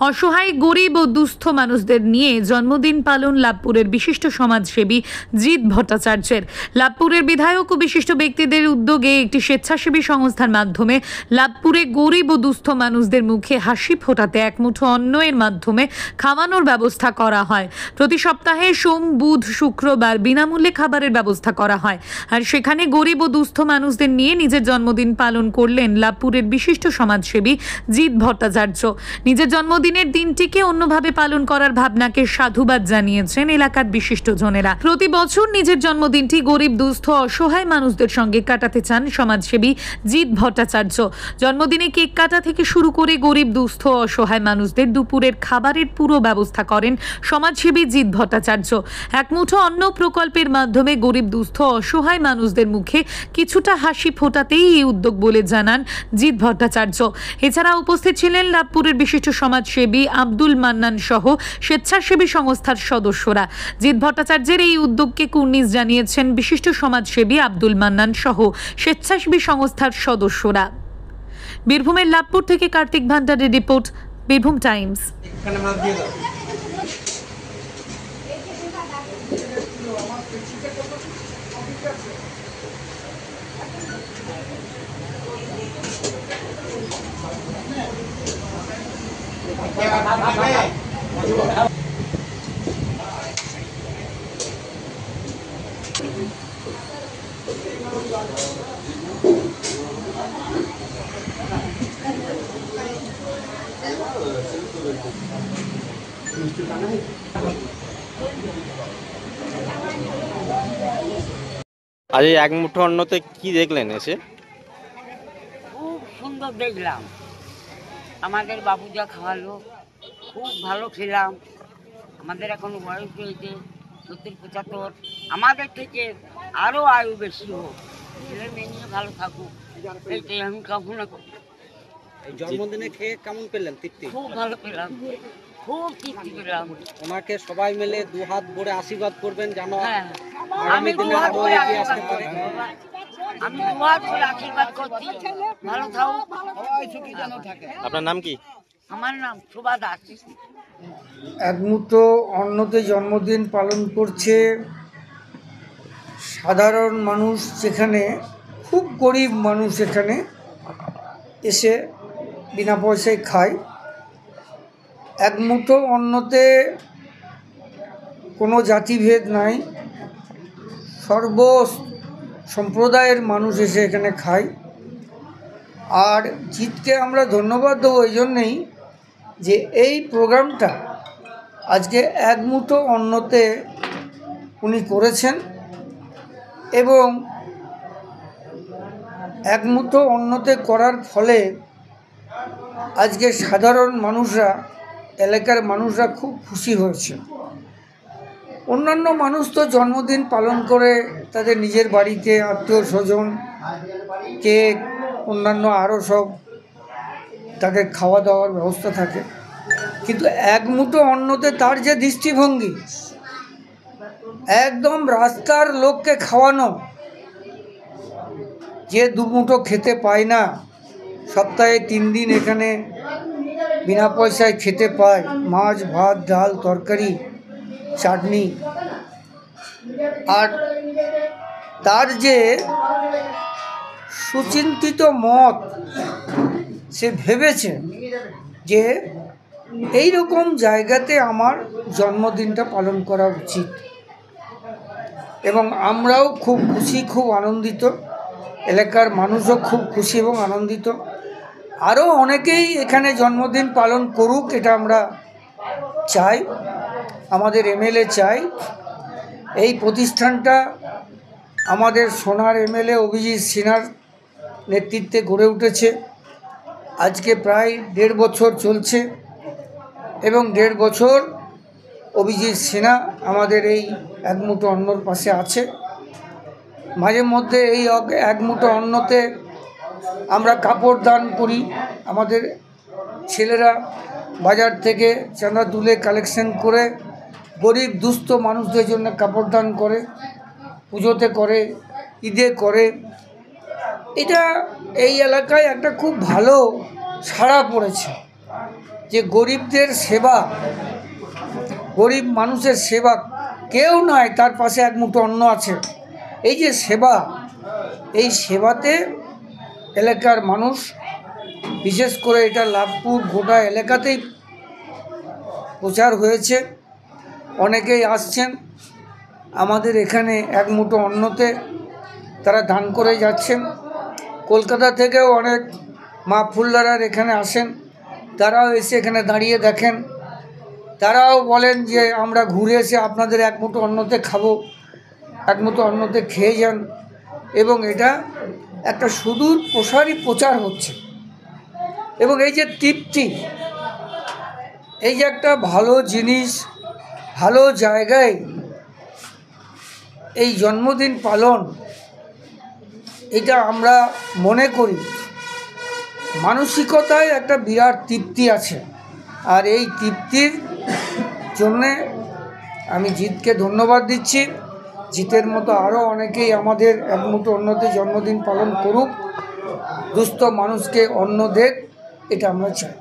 অসহায় গরিব ও দুস্থ মানুষদের নিয়ে জন্মদিন পালন লাভপুরের বিশিষ্ট সমাজসেবী জিৎ ভট্টাচার্যের। লাভপুরের বিধায়ক ও বিশিষ্ট ব্যক্তিদের উদ্যোগে একটি স্বেচ্ছাসেবী সংস্থার মাধ্যমে লাভপুরে গরিব ও দুস্থ মানুষদের মুখে হাসি ফোটাতে এক মুঠো অন্ন এর মাধ্যমে খাওয়ানোর ব্যবস্থা করা হয়। প্রতি সপ্তাহে সোম, বুধ, শুক্রবার বিনামূল্যে খাবারের ব্যবস্থা করা হয়। আর সেখানে গরিব ও দুস্থ মানুষদের নিয়ে নিজের জন্মদিন পালন করলেন লাভপুরের বিশিষ্ট সমাজসেবী জিৎ ভট্টাচার্য। নিজের জন্মদিনের দিনটিকে অন্যভাবে পালন করার ভাবনাকে সাধুবাদ জানিয়েছেন এলাকার বিশিষ্টজনেরা। প্রতি বছর নিজের জন্মদিনটি গরিব, দুস্থ, অসহায় মানুষদের সঙ্গে কাটাতে চান সমাজসেবী জিৎ ভট্টাচার্য। জন্মদিনে কেক কাটা থেকে শুরু করে গরিব, দুস্থ, অসহায় মানুষদের দুপুরের খাবারের পুরো ব্যবস্থা করেন সমাজসেবী জিৎ ভট্টাচার্য। এক মুঠো অন্ন প্রকল্পের মাধ্যমে গরিব, দুস্থ, অসহায় মানুষদের মুখে কিছুটা হাসি ফোটাতেই এই উদ্যোগ বলে জানান জিৎ ভট্টাচার্য। এছাড়া উপস্থিত ছিলেন লাভপুরের বিশিষ্ট সমাজসেবী আব্দুল মান্নান সহ স্বেচ্ছাসেবী সংস্থার সদস্যরা। জিৎ ভট্টাচার্যের এই উদ্যোগকে কুর্নিশ জানিয়েছেন বিশিষ্ট সমাজসেবী আব্দুল মান্নান সহ স্বেচ্ছাসেবী সংস্থার সদস্যরা। বীরভূমের লাভপুর থেকে কার্তিক ভান্ডারের রিপোর্ট, বীরভূম টাইমস। আজ এই এক মুঠো অন্নতে কি দেখলেন এসে? খুব সুন্দর দেখলাম, আমাদের বাবু যা খাওয়ালো খুব ভালো খেলাম। আমাদের এখন বয়স হয়েছে 70-75, আমাদের থেকে আরও আয়ু বেশি হোক, ছেলে মেয়ে নিয়ে ভালো থাকুক, এইটাই আমি কামনা করি। এই জন্মদিনে খেয়ে কেমন পেলেন? তৃপ্তি? খুব ভালো পেলাম, খুব তৃপ্তি পেলাম। ওনাকে সবাই মিলে দু হাত ভরে আশীর্বাদ করবেন যেন হ্যাঁ, আগামী দিনে আরো এগিয়ে আসতে পারে। আমি দু হাত ভরে আশীর্বাদ করছি, ভালো থাকুক। আপনার নাম কি? আমার নাম শোভা দাস। এক মুঠো অন্নতে জন্মদিন পালন করছে সাধারণ মানুষ, যেখানে খুব গরিব মানুষ এখানে এসে বিনা পয়সায় খায়। এক মুঠো অন্নতে কোনো জাতিভেদ নাই, সর্ব সম্প্রদায়ের মানুষ এসে এখানে খায়। আর জিতকে আমরা ধন্যবাদ দেবো এই জন্যেই যে এই প্রোগ্রামটা আজকে এক মুঠো অন্নতে উনি করেছেন, এবং এক মুঠো অন্নতে করার ফলে আজকে সাধারণ মানুষরা, এলাকার মানুষরা খুব খুশি হয়েছে। অন্যান্য মানুষ তো জন্মদিন পালন করে তাদের নিজের বাড়িতে আত্মীয় স্বজন, কেক, অন্যান্য আরও সব তাকে খাওয়া দাওয়ার ব্যবস্থা থাকে, কিন্তু এক মুঠো অন্নতে তার যে দৃষ্টিভঙ্গি, একদম রাস্তার লোককে খাওয়ানো, যে দুমুঠো খেতে পায় না, সপ্তাহে 3 দিন এখানে বিনা পয়সায় খেতে পায়, মাছ, ভাত, ডাল, তরকারি, চাটনি। আর তার যে সুচিন্তিত মত, সে ভেবেছে যে এই রকম জায়গাতে আমার জন্মদিনটা পালন করা উচিত, এবং আমরাও খুব খুশি, খুব আনন্দিত, এলাকার মানুষও খুব খুশি এবং আনন্দিত। আরও অনেকেই এখানে জন্মদিন পালন করুক, এটা আমরা চাই, আমাদের এমএলএ চাই। এই প্রতিষ্ঠানটা আমাদের সোনার এমএলএ অভিজিৎ সিনহার নেতৃত্বে গড়ে উঠেছে। আজকে প্রায় 1.5 বছর চলছে, এবং 1.5 বছর অভিজিৎ সিনহা আমাদের এই এক মুঠো অন্নর পাশে আছে। মাঝে মধ্যে এই এক মুঠো অন্নতে আমরা কাপড় দান করি, আমাদের ছেলেরা বাজার থেকে চাঁদা তুলে কালেকশন করে গরিব দুস্থ মানুষদের জন্য কাপড় দান করে, পুজোতে করে, ঈদে করে। এটা এই এলাকায় একটা খুব ভালো সাড়া পড়েছে, যে গরিবদের সেবা, গরিব মানুষের সেবা, কেউ নয় তার পাশে এক মুঠো অন্ন আছে, এই যে সেবা, এই সেবাতে এলাকার মানুষ, বিশেষ করে এটা লাভপুর গোটা এলাকাতেই প্রচার হয়েছে, অনেকেই আসছেন আমাদের এখানে এক মুঠো অন্নতে তারা দান করে যাচ্ছেন। কলকাতা থেকেও অনেক মা ফুলদারার এখানে আসেন, তারাও এসে এখানে দাঁড়িয়ে দেখেন, তারাও বলেন যে আমরা ঘুরে এসে আপনাদের এক মুঠো অন্নতে খাবো, এক মুঠো অন্নতে খেয়ে যান। এবং এটা একটা সুদূর প্রসারী প্রচার হচ্ছে। এবং এই যে তৃপ্তি, এই যে একটা ভালো জিনিস, ভালো জায়গায় এই জন্মদিন পালন, এটা আমরা মনে করি মানসিকতায় একটা বিরাট তৃপ্তি আছে। আর এই তৃপ্তির জন্যে আমি জিতকে ধন্যবাদ দিচ্ছি। জিতের মতো আরও অনেকেই আমাদের এক মুঠো অন্নতে জন্মদিন পালন করুক, দুস্থ মানুষকে অন্ন দেখ, এটা আমরা চাই।